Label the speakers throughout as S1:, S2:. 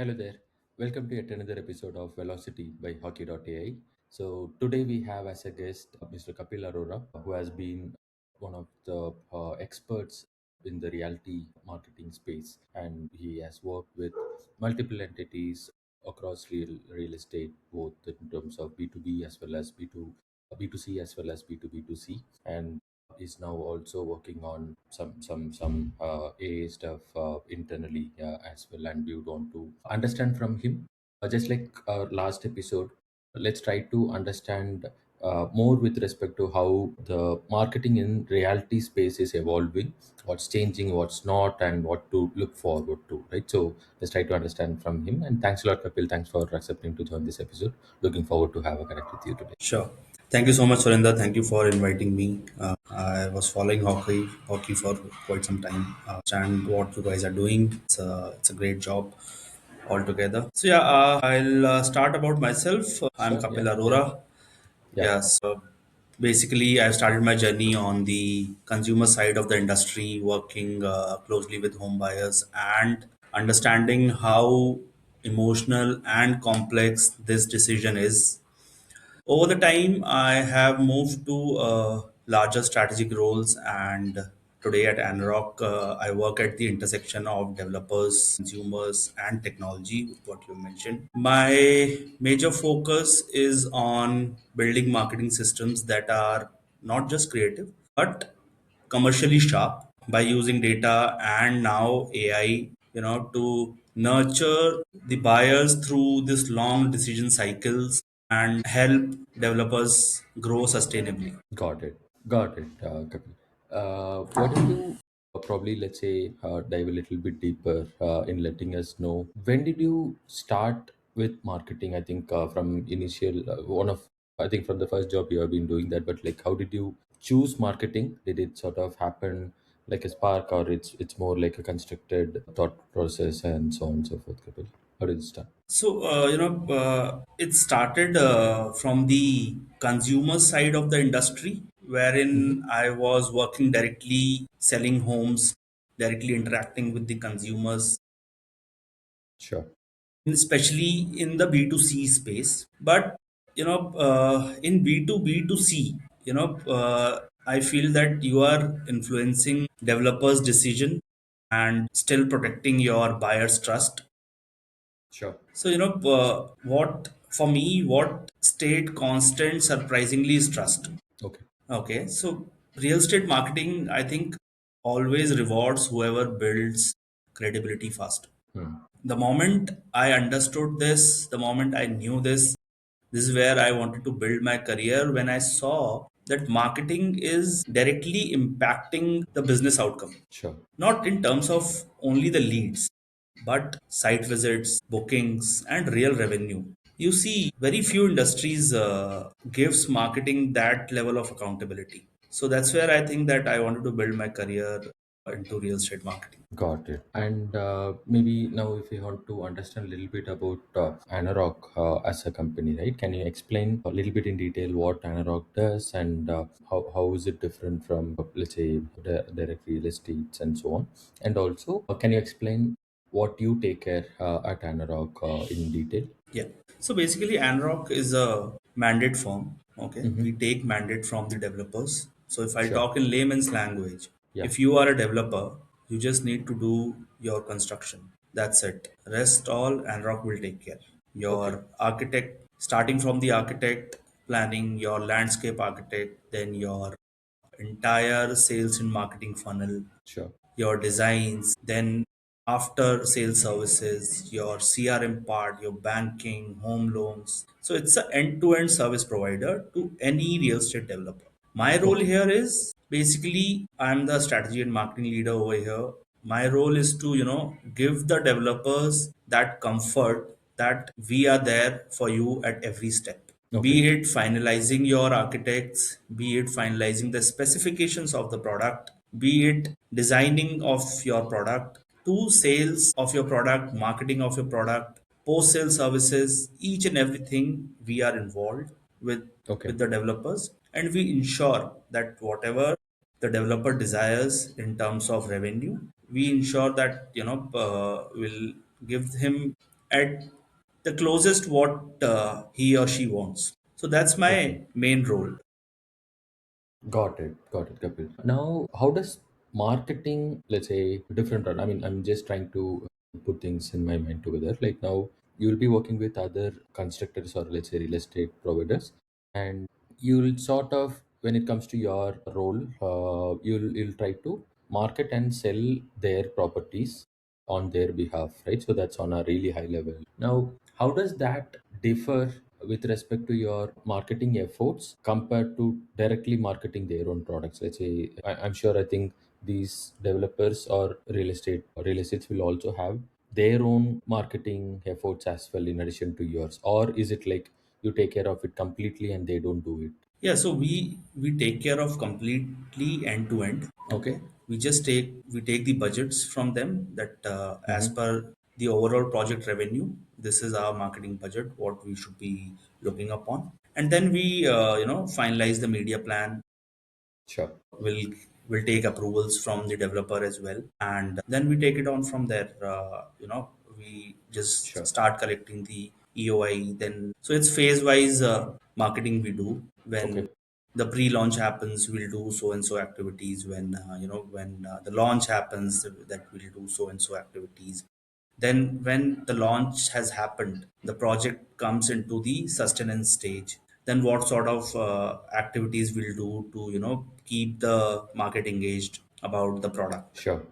S1: Hello there. Welcome to yet another episode of Velocity by Hawky.ai. So today we have as a guest Mr. Kapil Arora, who has been one of the experts in the realty marketing space, and he has worked with multiple entities across real estate, both in terms of B2B as well as B2C as well as B2B2C, and is now also working on some AA stuff internally as well, and we would want to understand from him. Just like our last episode, let's try to understand more with respect to how the marketing in reality space is evolving, what's changing, what's not, and what to look forward to. Right. So let's try to understand from him. And thanks a lot, Kapil. Thanks for accepting to join this episode. Looking forward to have a connect with you today.
S2: Sure. Thank you so much, Surinder. Thank you for inviting me. I was following hockey for quite some time. And what you guys are doing, it's a great job altogether. So yeah, I'll start about myself. I'm
S1: Sure. Yeah.
S2: Kapil
S1: Yeah.
S2: Arora.
S1: Yeah.
S2: Yeah. So basically, I started my journey on the consumer side of the industry, working closely with home buyers and understanding how emotional and complex this decision is. Over the time, I have moved to larger strategic roles, and today at ANAROCK, I work at the intersection of developers, consumers, and technology, what you mentioned. My major focus is on building marketing systems that are not just creative, but commercially sharp by using data and now AI, to nurture the buyers through this long decision cycles and help developers grow sustainably.
S1: Got it. Got it, Kapil. What did you probably, let's say, dive a little bit deeper in letting us know when did you start with marketing? I think from initial I think from the first job you have been doing that, but like, how did you choose marketing? Did it sort of happen like a spark, or it's more like a constructed thought process and so on and so forth, Kapil? How did it start?
S2: So, it started from the consumer side of the industry,
S1: Mm-hmm.
S2: wherein I was working directly selling homes, directly interacting with the consumers,
S1: Sure.
S2: especially in the B2C space. But in B2B2C, I feel that you are influencing developers' decision and still protecting your buyer's trust.
S1: Sure.
S2: So what for me, what stayed constant surprisingly is trust.
S1: Okay.
S2: Okay, so real estate marketing, I think, always rewards whoever builds credibility fast.
S1: Hmm.
S2: The moment I understood this, the moment I knew this is where I wanted to build my career when I saw that marketing is directly impacting the business outcome.
S1: Sure.
S2: Not in terms of only the leads, but site visits, bookings, and real revenue. You see, very few industries gives marketing that level of accountability. So that's where I think that I wanted to build my career into real estate marketing.
S1: Got it. And maybe now, if you want to understand a little bit about ANAROCK as a company, right? Can you explain a little bit in detail what ANAROCK does, and how is it different from, let's say, direct real estates and so on? And also, can you explain what you take care at ANAROCK in detail?
S2: Yeah. So basically, ANROC is a mandate firm. Okay.
S1: Mm-hmm.
S2: We take mandate from the developers. So if I
S1: Sure.
S2: talk in layman's language,
S1: Yeah.
S2: if you are a developer, you just need to do your construction. That's it. Rest all ANROC will take care.
S1: Okay.
S2: Your architect, starting from the architect planning, your landscape architect, then your entire sales and marketing funnel,
S1: Sure.
S2: your designs, then after sales services, your CRM part, your banking, home loans. So it's an end-to-end service provider to any real estate developer. My role
S1: Okay.
S2: here is basically I'm the strategy and marketing leader over here. My role is to, give the developers that comfort that we are there for you at every step, be
S1: Okay.
S2: it finalizing your architects, be it finalizing the specifications of the product, be it designing of your product, to sales of your product, marketing of your product, post sale services, each and everything we are involved with
S1: Okay.
S2: with the developers, and we ensure that whatever the developer desires in terms of revenue, we ensure that will give him at the closest what he or she wants. So that's
S1: Okay.
S2: my main role.
S1: Got it, Kapil. Now, how does marketing, let's say, different run? I mean, I'm just trying to put things in my mind together. Like now, you'll be working with other constructors or let's say real estate providers, and you'll sort of, when it comes to your role, you'll try to market and sell their properties on their behalf, right? So that's on a really high level. Now, how does that differ with respect to your marketing efforts compared to directly marketing their own products? Let's say, I'm sure, I think these developers or real estates will also have their own marketing efforts as well in addition to yours, or is it like you take care of it completely and they don't do it?
S2: Yeah, so we take care of completely end to end.
S1: Okay.
S2: Okay, we take the budgets from them that as
S1: Mm-hmm.
S2: per the overall project revenue, this is our marketing budget, what we should be looking upon, and then we finalize the media plan.
S1: Sure.
S2: Will take approvals from the developer as well, and then we take it on from there. We just
S1: Sure.
S2: start collecting the EOI. Then so it's phase wise marketing we do. When
S1: Okay.
S2: the pre-launch happens, we'll do so and so activities. When the launch happens, that we'll do so and so activities. Then, when the launch has happened, the project comes into the sustenance stage. Then, what sort of activities we'll do to keep the market engaged about the product?
S1: Sure.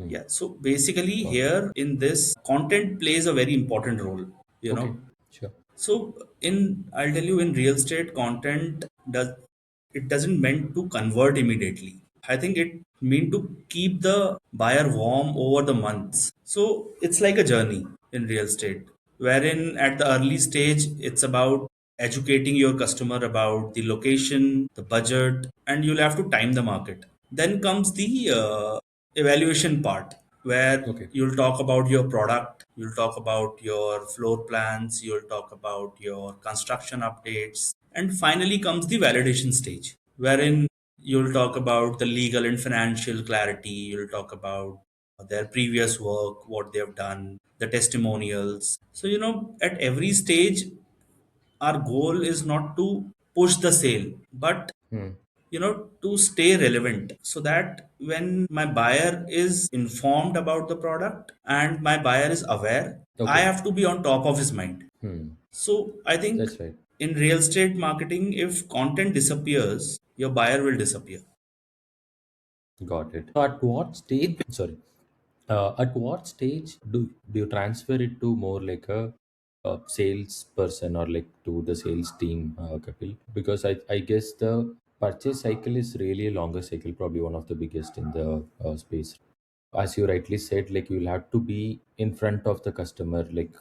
S2: Yeah. So basically,
S1: Got it.
S2: here in this, content plays a very important role. You
S1: Okay.
S2: know,
S1: Sure.
S2: so I'll tell you, in real estate, content doesn't meant to convert immediately. I think it meant to keep the buyer warm over the months. So it's like a journey in real estate, wherein at the early stage it's about educating your customer about the location, the budget, and you'll have to time the market. Then comes the evaluation part, where
S1: Okay.
S2: you'll talk about your product, you'll talk about your floor plans, you'll talk about your construction updates, and finally comes the validation stage, wherein you'll talk about the legal and financial clarity, you'll talk about their previous work, what they have done, the testimonials. So, at every stage, our goal is not to push the sale, but
S1: Hmm.
S2: to stay relevant, so that when my buyer is informed about the product and my buyer is aware, I
S1: Okay.
S2: have to be on top of his mind.
S1: Hmm.
S2: So I think
S1: That's right.
S2: in real estate marketing, if content disappears, your buyer will disappear.
S1: Got it. So at what stage? Sorry. At what stage do you transfer it to more like a salesperson or like to the sales team, Kapil? Because I guess the purchase cycle is really a longer cycle, probably one of the biggest in the space. As you rightly said, like you'll have to be in front of the customer, like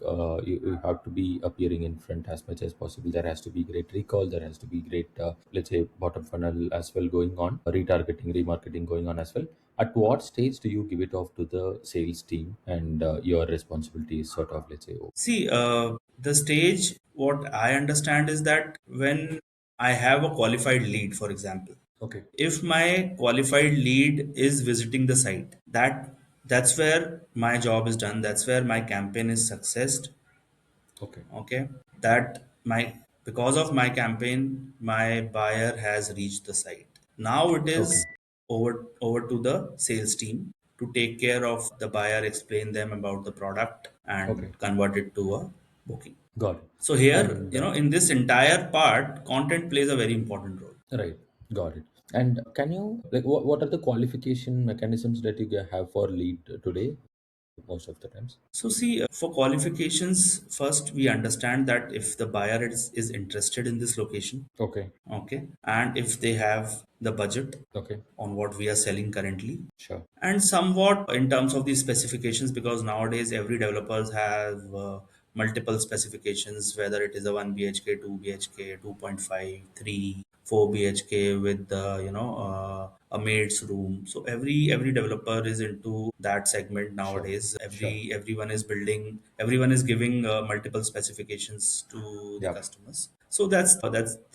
S1: you have to be appearing in front as much as possible. There has to be great recall, there has to be great let's say bottom funnel as well going on, retargeting, remarketing going on as well. At what stage do you give it off to the sales team and your responsibility is sort of, let's say, oh,
S2: See, the stage, what I understand is that when I have a qualified lead, for example,
S1: okay,
S2: if my qualified lead is visiting the site, that's where my job is done, that's where my campaign is successed.
S1: okay,
S2: Okay, that my because of my campaign, my buyer has reached the site. Now it
S1: okay,
S2: is over to the sales team to take care of the buyer, explain them about the product, and
S1: okay,
S2: convert it to a booking.
S1: got it.
S2: So here,
S1: And
S2: in this entire part, content plays a very important role.
S1: right, got it. And can you like what are the qualification mechanisms that you have for lead today most of the times?
S2: So see, for qualifications, first we understand that if the buyer is interested in this location,
S1: Okay.
S2: okay, and if they have the budget
S1: Okay.
S2: on what we are selling currently,
S1: Sure.
S2: and somewhat in terms of the specifications, because nowadays every developers have multiple specifications, whether it is a 1 bhk, 2 bhk, 2.5, 3, 4 bhk with a maid's room. So every developer is into that segment
S1: Sure.
S2: nowadays.
S1: Sure.
S2: Everyone is giving multiple specifications to the
S1: Yeah.
S2: customers. So that's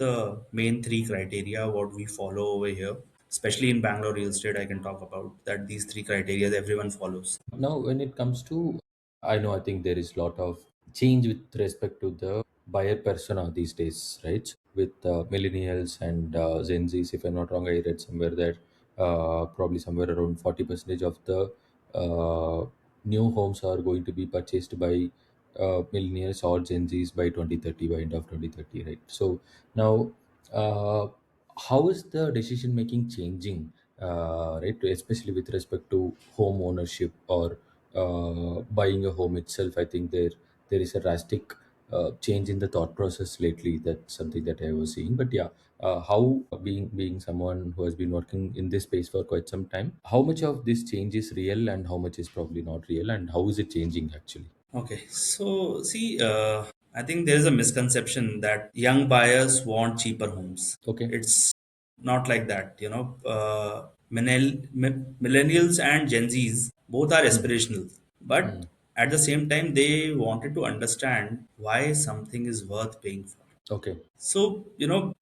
S2: the main three criteria what we follow over here, especially in Bangalore real estate. I can talk about that these three criteria everyone follows.
S1: Now, when it comes to I know, I think there is a lot of change with respect to the buyer persona these days, right? With millennials and Gen Zs, if I'm not wrong, I read somewhere that probably somewhere around 40% of the new homes are going to be purchased by millennials or Gen Zs by 2030, by end of 2030, right? So now, uh, how is the decision making changing, right? Especially with respect to home ownership or buying a home itself. I think there is a drastic change in the thought process lately. That's something that I was seeing. But yeah, how being someone who has been working in this space for quite some time, how much of this change is real and how much is probably not real, and how is it changing actually?
S2: Okay, so see, I think there is a misconception that young buyers want cheaper homes.
S1: Okay.
S2: It's not like that. Millennials and Gen Zs both are
S1: Hmm.
S2: aspirational, but
S1: Hmm.
S2: at the same time, they wanted to understand why something is worth paying for.
S1: Okay.
S2: So,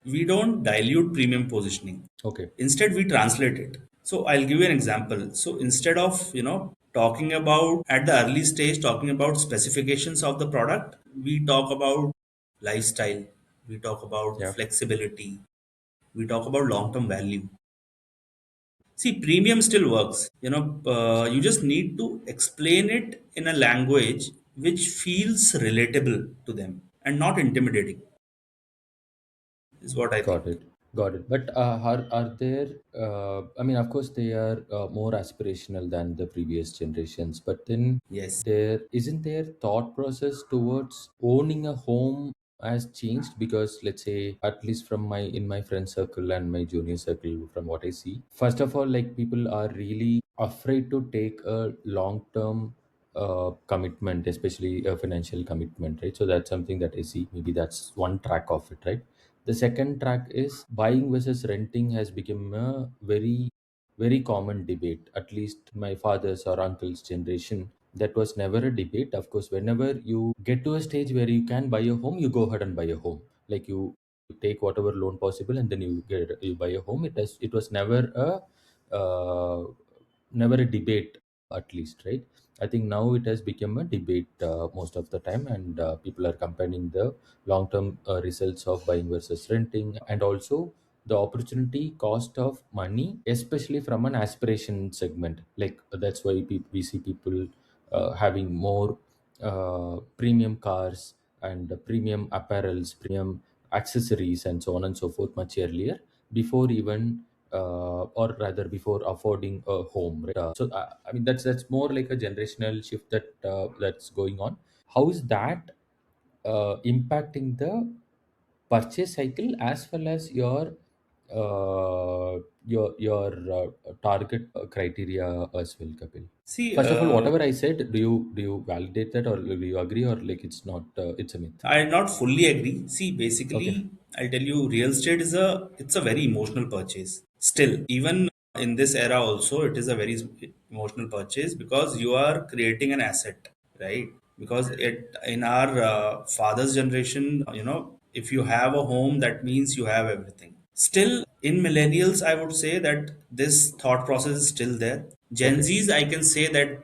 S2: we don't dilute premium positioning.
S1: Okay.
S2: Instead, we translate it. So, I'll give you an example. So, instead of, talking about at the early stage, talking about specifications of the product, we talk about lifestyle, we talk about
S1: Yeah.
S2: flexibility, we talk about long term value. See, premium still works. You just need to explain it in a language which feels relatable to them and not intimidating, is what I
S1: Got
S2: think.
S1: it. Got it. But are there? I mean, of course, they are more aspirational than the previous generations. But then
S2: Yes.
S1: there isn't their thought process towards owning a home has changed, because let's say at least from my in my friend circle and my junior circle, from what I see, first of all, like people are really afraid to take a long term commitment, especially a financial commitment, right? So that's something that I see. Maybe that's one track of it, right? The second track is buying versus renting has become a very common debate. At least my father's or uncle's generation, that was never a debate. Of course, whenever you get to a stage where you can buy a home, you go ahead and buy a home. Like you take whatever loan possible and then you buy a home. It was never a debate, at least, right? I think now it has become a debate most of the time, and people are comparing the long term results of buying versus renting, and also the opportunity cost of money, especially from an aspiration segment. Like that's why we see people having more premium cars and premium apparels, premium accessories, and so on and so forth much earlier, before even or rather before affording a home, right? So I mean that's more like a generational shift that's going on. How is that impacting the purchase cycle as well as your target criteria as well, Kapil?
S2: See,
S1: First of all, whatever I said, do you validate that, or do you agree, or like it's not, it's a myth?
S2: I not fully agree. See,
S1: Okay.
S2: basically, I'll tell you, real estate it's a very emotional purchase. Still, even in this era, also, it is a very emotional purchase because you are creating an asset, right? Because in our father's generation, if you have a home, that means you have everything. Still, in millennials, I would say that this thought process is still there. Gen
S1: Okay.
S2: Zs, I can say that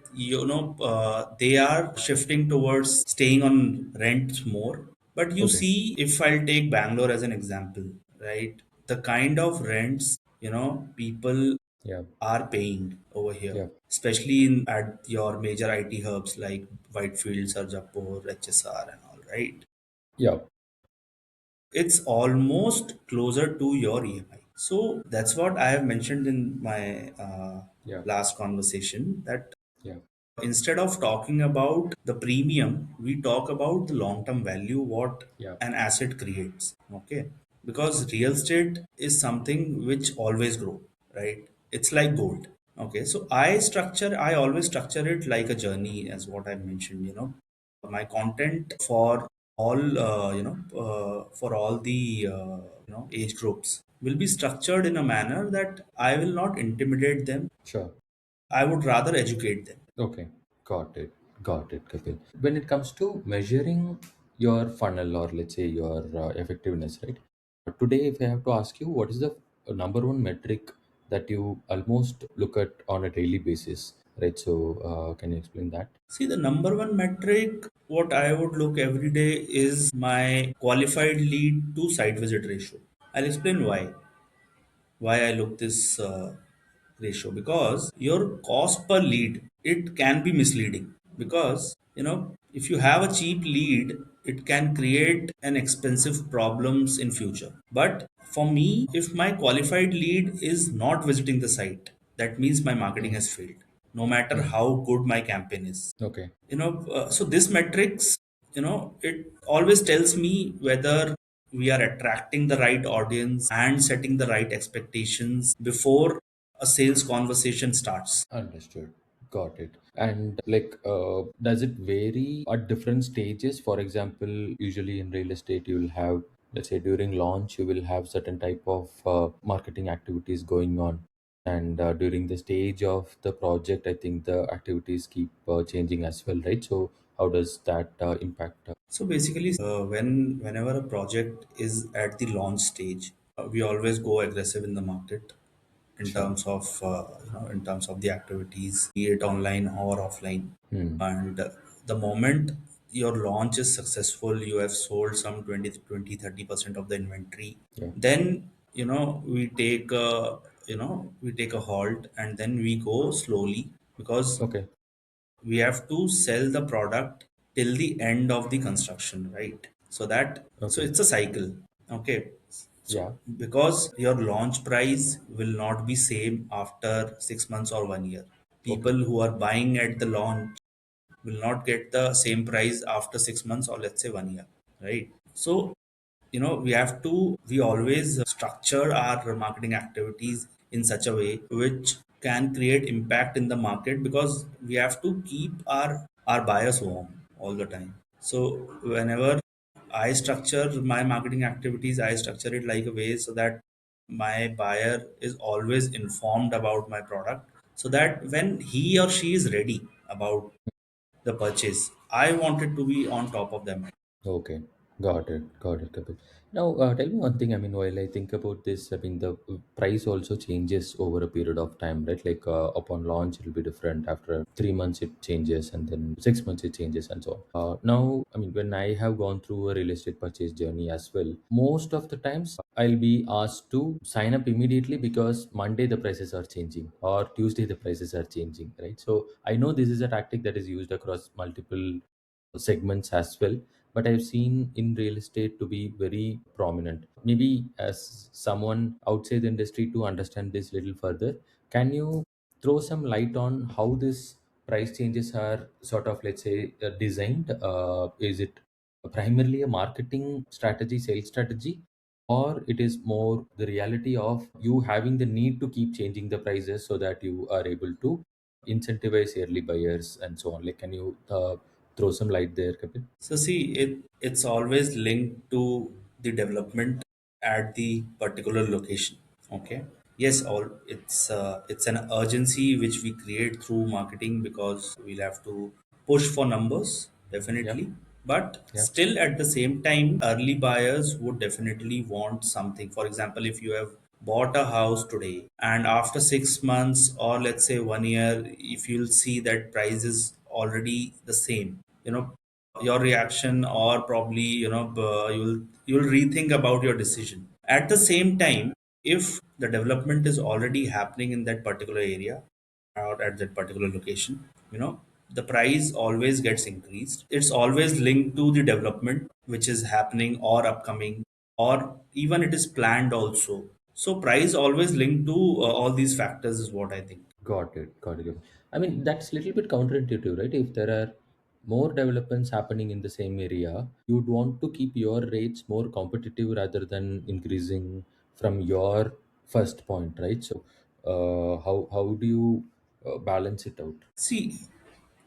S2: they are shifting towards staying on rent more. But you
S1: Okay.
S2: see, if I'll take Bangalore as an example, right? The kind of rents people
S1: Yeah.
S2: are paying over here,
S1: Yeah.
S2: especially at your major IT hubs like Whitefield, Sarjapur, HSR, and all, right?
S1: Yeah.
S2: It's almost closer to your EMI. So that's what I have mentioned in my
S1: Yeah.
S2: last conversation that
S1: Yeah.
S2: instead of talking about the premium, we talk about the long term value, what
S1: Yeah.
S2: an asset creates. Okay. Because real estate is something which always grow, right? It's like gold. Okay. So I always structure it like a journey, as what I mentioned, my content for all the age groups will be structured in a manner that I will not intimidate them.
S1: Sure.
S2: I would rather educate them.
S1: Okay, got it. Got it, Kapil. When it comes to measuring your funnel, or let's say your effectiveness, right? Today, if I have to ask you, what is the number one metric that you almost look at on a daily basis? right? So can you explain that?
S2: See, the number one metric, what I would look every day is my qualified lead to site visit ratio. I'll explain why I look this ratio, because your cost per lead, it can be misleading, because if you have a cheap lead, it can create an expensive problems in future. But for me, if my qualified lead is not visiting the site, that means my marketing
S1: Mm.
S2: has failed, no matter
S1: Mm.
S2: how good my campaign is.
S1: Okay.
S2: So this metrics, it always tells me whether we are attracting the right audience and setting the right expectations before a sales conversation starts.
S1: Understood. Got it. And like, does it vary at different stages? For example, usually in real estate, you will have, let's say, during launch, you will have certain type of marketing activities going on, and during the stage of the project, I think the activities keep changing as well, right? So, how does that impact?
S2: So basically, whenever a project is at the launch stage, we always go aggressive in the market in
S1: Sure.
S2: terms of in terms of the activities, be it online or offline.
S1: Hmm.
S2: And the moment your launch is successful, you have sold some 20, 20, 30% of the inventory,
S1: Yeah.
S2: then we take a halt, and then we go slowly, because
S1: Okay.
S2: we have to sell the product till the end of the construction, right? So
S1: Okay.
S2: it's a cycle. Okay. So
S1: Yeah.
S2: because your launch price will not be same after 6 months or 1 year,
S1: Okay.
S2: people who are buying at the launch will not get the same price after 6 months or let's say 1 year, right? So we always structure our marketing activities in such a way which can create impact in the market, because we have to keep our buyers warm all the time. So whenever I structure my marketing activities, I structure it like a way so that my buyer is always informed about my product, so that when he or she is ready about the purchase, I want it to be on top of them.
S1: Okay, got it, Kapil. Now, tell me one thing. I mean, while I think about this, I mean, the price also changes over a period of time, right? Like upon launch, it'll be different. After 3 months, it changes, and then 6 months, it changes, and so on. Now, I mean, when I have gone through a real estate purchase journey as well, most of the times I'll be asked to sign up immediately because Monday the prices are changing or Tuesday the prices are changing, right? So I know this is a tactic that is used across multiple segments as well, but I've seen in real estate to be very prominent. Maybe as someone outside the industry to understand this little further, can you throw some light on how this price changes are sort of, let's say, designed? Is it primarily a marketing strategy, sales strategy, or it is more the reality of you having the need to keep changing the prices so that you are able to incentivize early buyers and so on? Like, can you throw some light there, Kapil?
S2: So see, it's always linked to the development at the particular location. Okay. Yes, all it's an urgency which we create through marketing, because we'll have to push for numbers
S1: Yeah.
S2: definitely. But
S1: Yeah.
S2: still at the same time, early buyers would definitely want something. For example, if you have bought a house today and after 6 months or let's say 1 year, if you'll see that price is already the same, your reaction, or probably you'll rethink about your decision. At the same time, if the development is already happening in that particular area or at that particular location, the price always gets increased. It's always linked to the development which is happening or upcoming, or even it is planned also. So price always linked to all these factors is what I think.
S1: Got it. Got it. I mean, that's a little bit counterintuitive, right? If there are more developments happening in the same area, you'd want to keep your rates more competitive rather than increasing from your first point, right? So, how do you balance it out?
S2: See,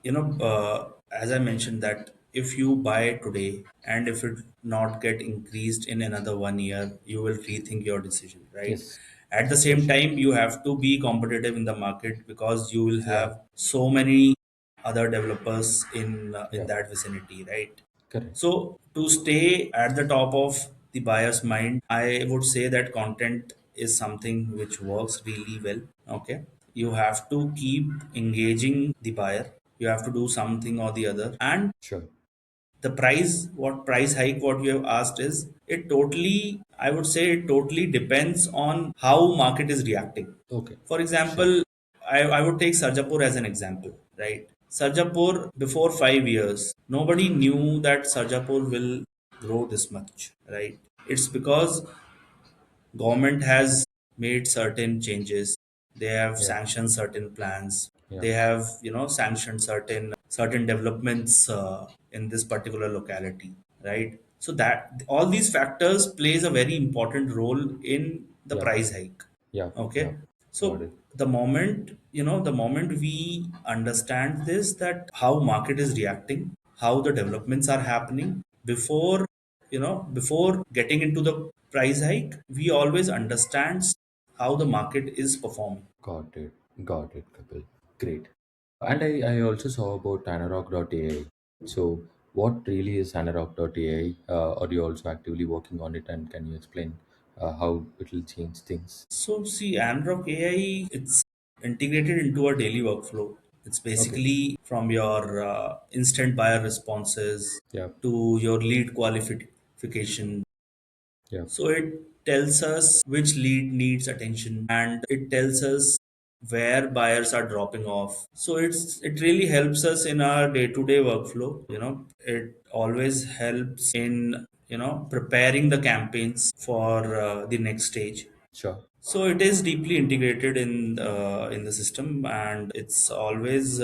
S2: as I mentioned that if you buy today and if it not get increased in another 1 year, you will rethink your decision, right?
S1: Yes,
S2: At the
S1: for
S2: same
S1: sure.
S2: time, you have to be competitive in the market, because you will
S1: Yeah.
S2: have so many other developers in
S1: Yeah.
S2: that vicinity, right?
S1: Correct.
S2: So to stay at the top of the buyer's mind, I would say that content is something which works really well. Okay. you have to keep engaging the buyer. You have to do something or the other. And
S1: Sure.
S2: the price, what price hike what you have asked is, it totally, I would say it totally depends on how market is reacting.
S1: Okay.
S2: For
S1: Sure.
S2: example, I would take Sarjapur as an example, right? Sarjapur before 5 years, nobody knew that Sarjapur will grow this much, right? It's because government has made certain changes. They have
S1: Yeah.
S2: sanctioned certain plans.
S1: Yeah.
S2: They have, sanctioned certain developments in this particular locality, right? So that all these factors plays a very important role in the
S1: Yeah.
S2: price hike.
S1: Yeah. Yeah.
S2: Okay.
S1: Got
S2: So
S1: it.
S2: the moment we understand this, that how market is reacting, how the developments are happening before getting into the price hike, we always understand how the market is performing.
S1: Got it. Got it, Kapil. Great. And I also saw about ANAROCK.ai. So, what really is ANAROCK.ai? Are you also actively working on it? And can you explain how it will change things?
S2: So see, ANAROCK AI, it's integrated into our daily workflow. It's
S1: Okay.
S2: basically from your instant buyer responses
S1: Yeah.
S2: to your lead qualification.
S1: Yeah.
S2: So it tells us which lead needs attention, and it tells us where buyers are dropping off. So it really helps us in our day-to-day workflow. It always helps in preparing the campaigns for the next stage.
S1: Sure.
S2: So it is deeply integrated in the system, and it's always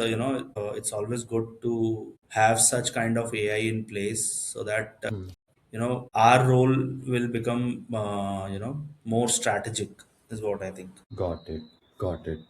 S2: good to have such kind of AI in place, so that
S1: Hmm.
S2: our role will become more strategic, is what I think.
S1: Got it. Got it.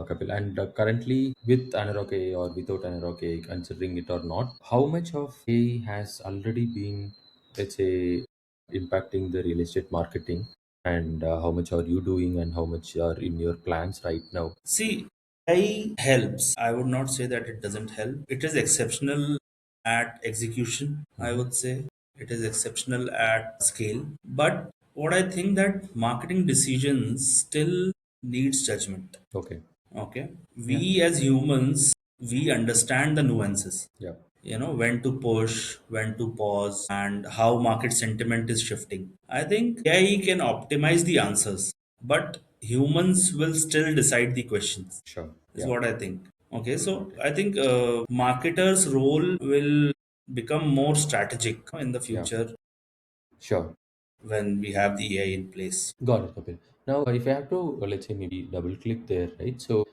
S1: Kapil. And currently, with ANAROCK AI or without ANAROCK AI, considering it or not, how much of AI has already been, let's say, impacting the real estate marketing, and how much are you doing, and how much are in your plans right now?
S2: See, AI helps. I would not say that it doesn't help. It is exceptional at execution, I
S1: Hmm.
S2: would say. It is exceptional at scale. But what I think, that marketing decisions still needs judgment.
S1: Okay.
S2: Okay.
S1: Yeah.
S2: We as humans, we understand the nuances.
S1: Yeah.
S2: When to push, when to pause, and how market sentiment is shifting. I think AI can optimize the answers, but humans will still decide the questions,
S1: Sure.
S2: is
S1: Yeah.
S2: what I think. Okay, so
S1: Got it.
S2: I think marketers role will become more strategic in the
S1: Yeah.
S2: future
S1: Sure.
S2: when we have the AI in place.
S1: Got it, Kapil. Now, if I have to, let's say, maybe double click there, right? So,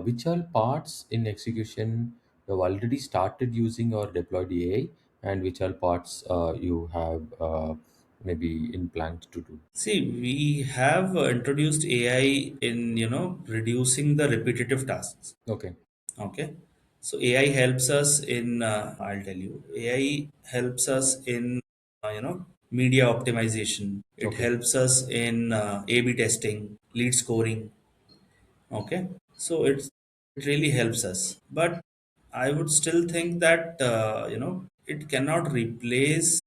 S1: which are parts in execution you have already started using or deployed AI, and which are parts you have maybe in plans to do?
S2: See, we have introduced AI in reducing the repetitive tasks.
S1: Okay.
S2: Okay. So AI helps us in, I'll tell you, AI helps us in, media optimization. It
S1: Okay.
S2: helps us in A/B testing, lead scoring. Okay. So it really helps us. But I would still think that, it cannot replace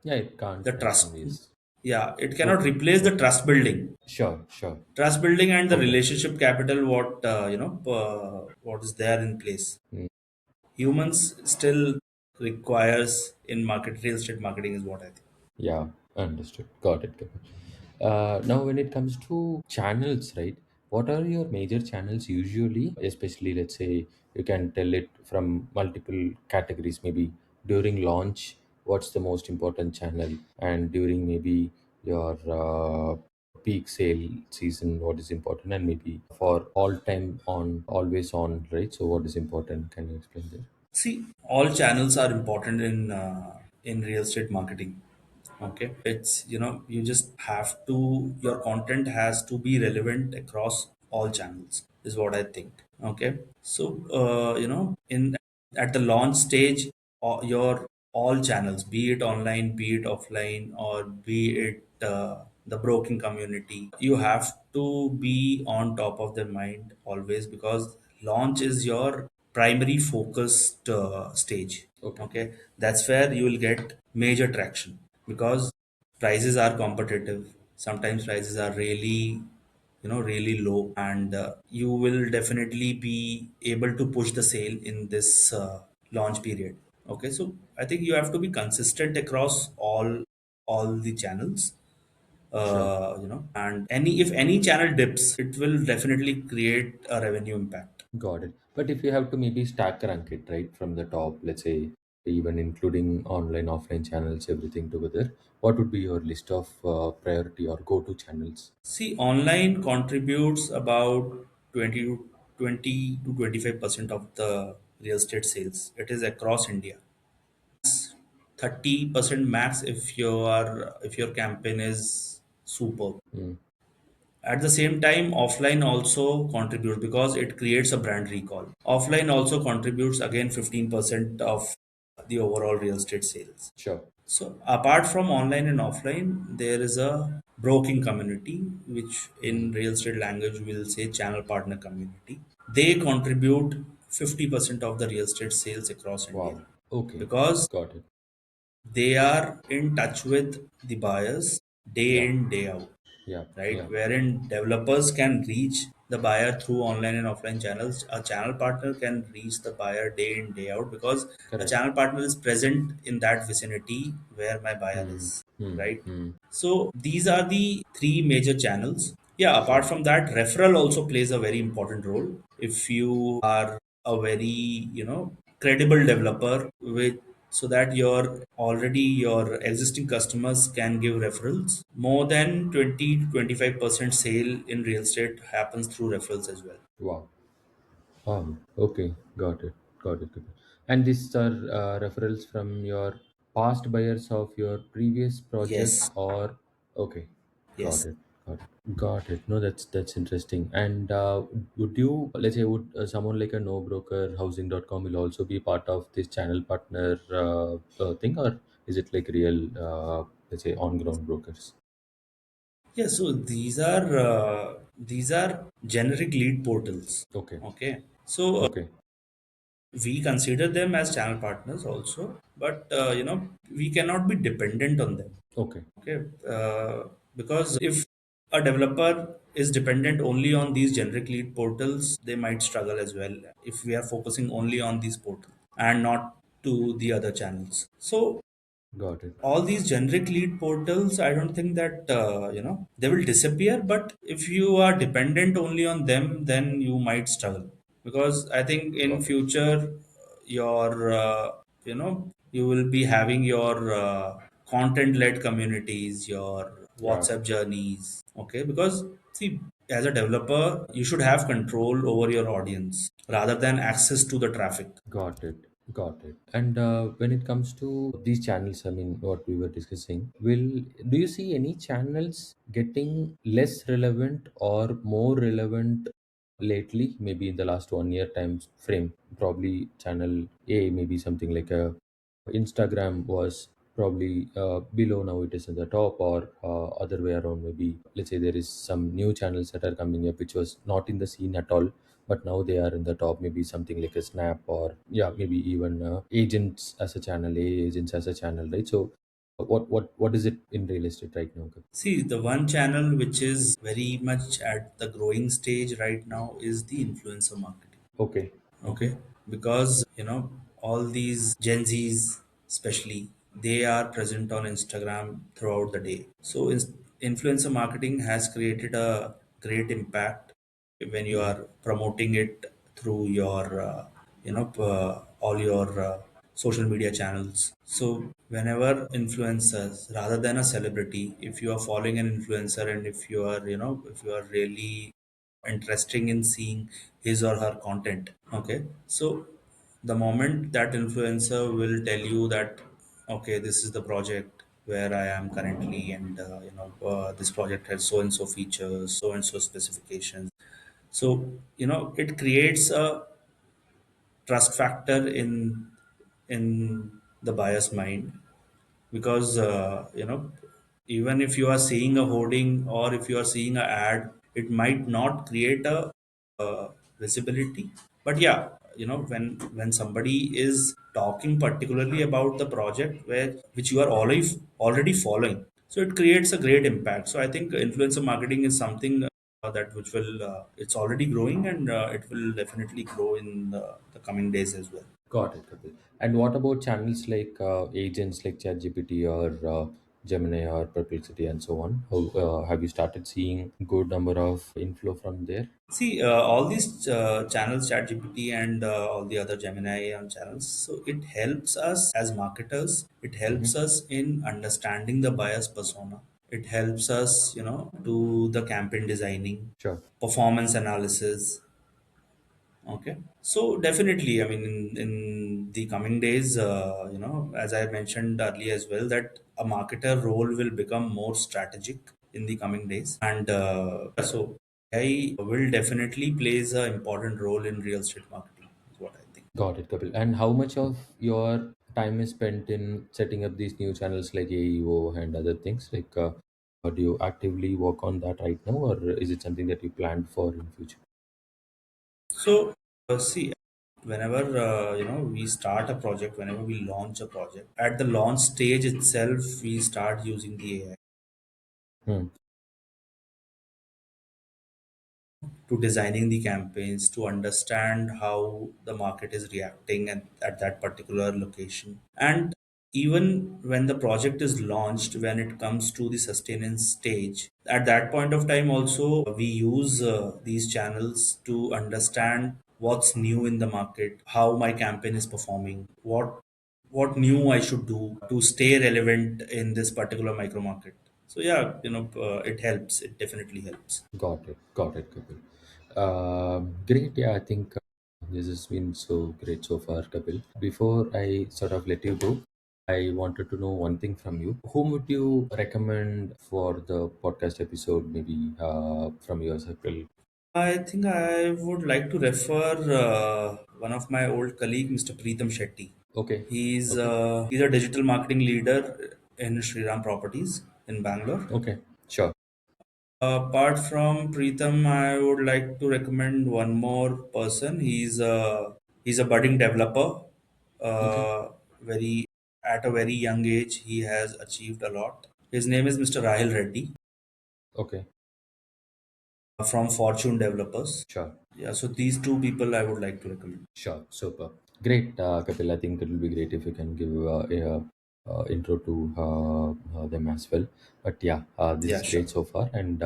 S1: Yeah, it can't
S2: the
S1: in
S2: trust.
S1: some ways.
S2: Yeah, it cannot
S1: Okay.
S2: replace the
S1: Okay.
S2: trust building.
S1: Sure. Sure.
S2: Trust building and the
S1: Okay.
S2: relationship capital, what is there in place.
S1: Mm.
S2: Humans still requires in real estate marketing, is what I think.
S1: Yeah, understood. Got it. Got it. Now, when it comes to channels, right? What are your major channels usually? Especially, let's say you can tell it from multiple categories. Maybe during launch, what's the most important channel, and during maybe your peak sale season, what is important, and maybe for all time on, always on, right? So, what is important? Can you explain there?
S2: See, all channels are important in real estate marketing. Okay, it's you just have to, your content has to be relevant across all channels, is what I think. Okay, so in at the launch stage, your all channels, be it online, be it offline, or be it the broking community, you have to be on top of their mind always, because launch is your primary focused stage.
S1: Okay.
S2: Okay, that's where you will get major traction, because prices are competitive. Sometimes prices are really really low, and you will definitely be able to push the sale in this launch period. Okay, so I think you have to be consistent across all the channels,
S1: Sure.
S2: and any if any channel dips, it will definitely create a revenue impact.
S1: Got it. But if you have to maybe stack rank it, right, from the top, let's say, even including online, offline channels, everything together, what would be your list of priority or go-to channels?
S2: See, online contributes about 20 to 25% of the real estate sales. It is across India. 30% max if your campaign is superb.
S1: Mm,
S2: At the same time, offline also contributes because it creates a brand recall. Offline also contributes again 15% of the overall real estate sales.
S1: sure.
S2: So apart from online and offline, there is a broking community, which
S1: Mm,
S2: in real estate language we'll say channel partner community. They contribute 50% of the real estate sales across India
S1: wow. Okay.
S2: because
S1: Got it.
S2: they are in touch with the buyers day
S1: Yeah.
S2: in, day out,
S1: Yeah.
S2: right?
S1: Yeah.
S2: Wherein developers can reach the buyer through online and offline channels. A channel partner can reach the buyer day in, day out because a
S1: Correct.
S2: channel partner is present in that vicinity where my buyer
S1: Mm,
S2: is,
S1: mm,
S2: right?
S1: mm.
S2: So these are the three major channels. Yeah, apart
S1: Sure.
S2: from that, referral also plays a very important role. If you are a very, credible developer with so that your existing customers can give referrals. More than 20 to 25% sale in real estate happens through referrals as well.
S1: Wow. Okay. Got it. Got it. Got it. And these are referrals from your past buyers of your previous project
S2: Yes,
S1: or okay. Got
S2: yes.
S1: it. Got it. Got it. No, that's interesting. And would you, let's say, would someone like a no broker housing.com will also be part of this channel partner thing, or is it like real, let's say, on ground brokers?
S2: Yeah, so these are generic lead portals.
S1: Okay.
S2: Okay. So
S1: Okay.
S2: we consider them as channel partners also, but we cannot be dependent on them.
S1: Okay.
S2: Okay, because if a developer is dependent only on these generic lead portals, they might struggle as well if we are focusing only on these portals and not to the other channels. So
S1: Got it.
S2: all these generic lead portals, I don't think that they will disappear. But if you are dependent only on them, then you might struggle because I think in
S1: Got it.
S2: future your you will be having your content led communities, your
S1: Yeah.
S2: WhatsApp journeys. Okay, because see, as a developer, you should have control over your audience rather than access to the traffic.
S1: Got it. Got it. And when it comes to these channels, I mean, what we were discussing, do you see any channels getting less relevant or more relevant lately? Maybe in the last 1 year time frame, probably channel A, maybe something like a Instagram was probably below, now it is in the top, or other way around. Maybe let's say there is some new channels that are coming up which was not in the scene at all, but now they are in the top. Maybe something like a Snap, or yeah, maybe even agents as a channel, A agents as a channel, right? So what is it in real estate right now?
S2: See, the one channel which is very much at the growing stage right now is the influencer marketing.
S1: Okay. Okay.
S2: Okay, because all these Gen Zs, especially, they are present on Instagram throughout the day. So, influencer marketing has created a great impact when you
S1: Mm,
S2: are promoting it through your all your social media channels. So whenever influencers rather than a celebrity, if you are following an influencer and if you are really interesting in seeing his or her content, okay, so the moment that influencer will tell you that okay, this is the project where I am currently, and this project has so and so features, so and so specifications. So it creates a trust factor in the buyer's mind because even if you are seeing a hoarding or if you are seeing an ad, it might not create a visibility. But yeah, when somebody is talking particularly about the project where which you are already following, so it creates a great impact. So I think influencer marketing is something that which will it's already growing, and it will definitely grow in the coming days as well.
S1: Got it, Kapil. And what about channels like agents like ChatGPT or Gemini or Perplexity and so on? How, have you started seeing good number of inflow from there?
S2: See, all these channels, ChatGPT and all the other Gemini channels, so it helps us as marketers. It helps
S1: Hmm.
S2: us in understanding the buyer's persona. It helps us, do the campaign designing,
S1: Sure.
S2: performance analysis. Okay, so definitely, I mean, in the coming days, as I mentioned earlier as well, that a marketer role will become more strategic in the coming days, and so AI will definitely plays an important role in real estate marketing. Is what I think.
S1: Got it, Kapil. And how much of your time is spent in setting up these new channels like AEO and other things? Like, do you actively work on that right now, or is it something that you planned for in future?
S2: So, see, whenever we start a project, whenever we launch a project, at the launch stage itself, we start using the AI
S1: Hmm.
S2: to designing the campaigns, to understand how the market is reacting at that particular location. And even when the project is launched, when it comes to the sustenance stage, at that point of time also we use these channels to understand what's new in the market, how my campaign is performing, what new I should do to stay relevant in this particular micro market. So yeah, it helps. It definitely helps.
S1: Got it. Got it, Kapil. Great. Yeah, I think this has been so great so far, Kapil. Before I sort of let you go, I wanted to know one thing from you. Whom would you recommend for the podcast episode, maybe from your circle?
S2: I think I would like to refer one of my old colleague, Mr. Preetham Shetty.
S1: Okay. Okay.
S2: He's a digital marketing leader in Shriram Properties in Bangalore.
S1: Okay. Sure.
S2: Apart from Preetham, I would like to recommend one more person. He's a budding developer.
S1: Okay.
S2: Very at a very young age, he has achieved a lot. His name is Mr. Rahil Reddy
S1: Okay.
S2: from Fortune Developers.
S1: Sure.
S2: Yeah, so these two people I would like to recommend.
S1: Sure, super. Great, Kapil. I think it will be great if you can give a intro to them as well. But yeah, this
S2: Yeah,
S1: is
S2: sure.
S1: great so far. And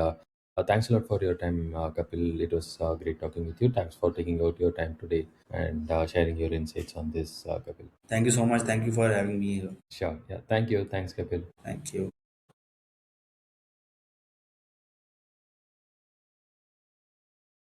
S1: thanks a lot for your time, Kapil. It was great talking with you. Thanks for taking out your time today and sharing your insights on this, Kapil.
S2: Thank you so much. Thank you for having me here.
S1: Sure. Yeah. Thank you. Thanks, Kapil.
S2: Thank you.